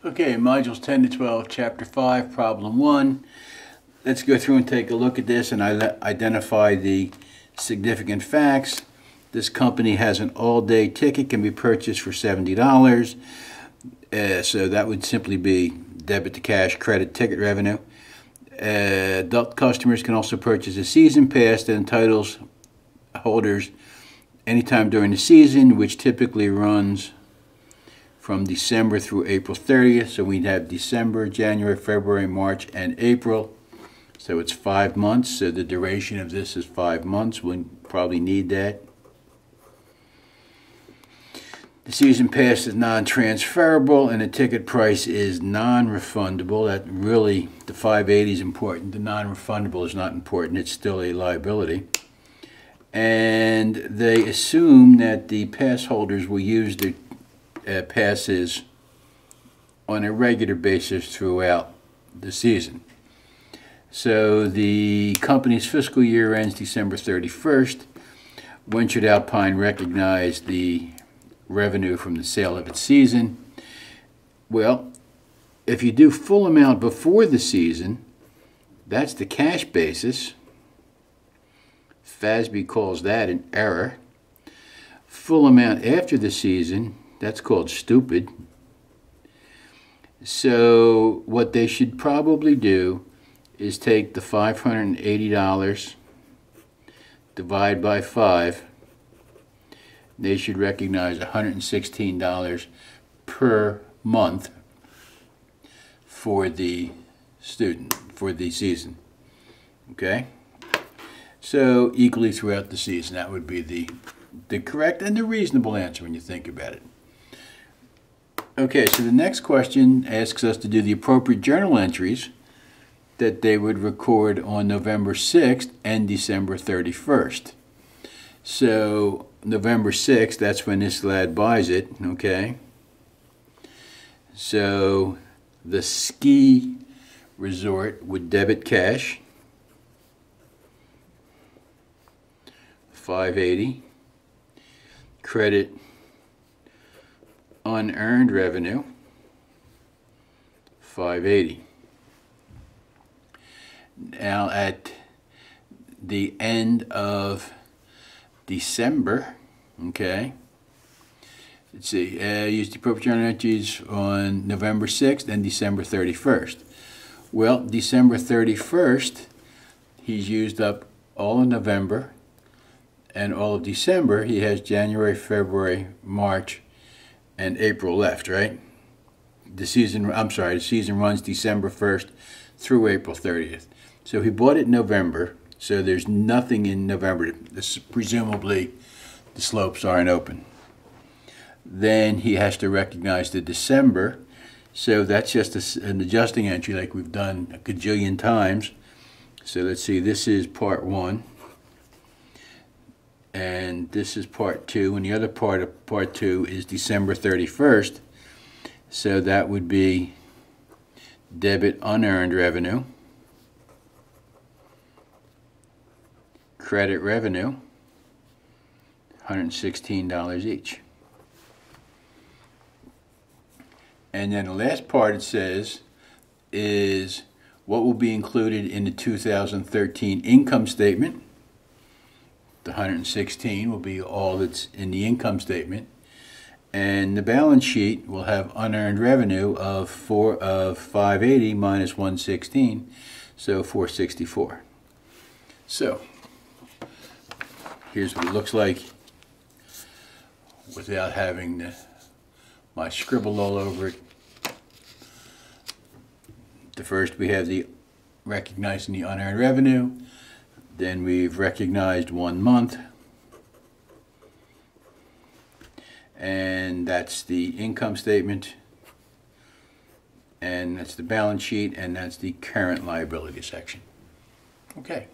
Okay, modules 10 to 12, chapter 5, problem 1. Let's go through and take a look at this and identify the significant facts. This company has an all-day ticket, can be purchased for $70. So that would simply be debit to cash, credit ticket revenue. Adult customers can also purchase a season pass that entitles holders anytime during the season, which typically runs from December through April 30th. So we'd have December, January, February, March, and April. So it's 5 months. So the duration of this is 5 months. We'll probably need that. The season pass is non-transferable and the ticket price is non-refundable. That really, the $580 is important. The non-refundable is not important. It's still a liability. And they assume that the pass holders will use their passes on a regular basis throughout the season. So the company's fiscal year ends December 31st. When should Alpine recognize the revenue from the sale of its season? Well, if you do full amount before the season, that's the cash basis. FASB calls that an error. Full amount after the season, that's called stupid. So what they should probably do is take the $580, divide by 5. They should recognize $116 per month for the student, for the season. Okay? So equally throughout the season, that would be the correct and the reasonable answer when you think about it. Okay, so the next question asks us to do the appropriate journal entries that they would record on November 6th and December 31st. So November 6th, that's when this lad buys it, okay? So the ski resort would debit cash, $580, credit unearned revenue, $580. Now at the end of December, okay, let's see, use the appropriate journal entries on November 6th and December 31st. Well, December 31st, he's used up all of November and all of December. He has January, February, March, and April left, right? The season runs December 1st through April 30th. So he bought it in November, so there's nothing in November. Presumably, the slopes aren't open. Then he has to recognize the December, so that's just an adjusting entry like we've done a gajillion times. So let's see, this is part 1. And this is part 2, and the other part of part 2 is December 31st. So that would be debit unearned revenue, credit revenue, $116 each. And then the last part it says is what will be included in the 2013 income statement. The 116 will be all that's in the income statement, and the balance sheet will have unearned revenue of 580 minus 116, so 464. So here's what it looks like without having my scribble all over it. The first, we have the recognizing the unearned revenue. Then we've recognized 1 month, and that's the income statement, and that's the balance sheet, and that's the current liability section. Okay.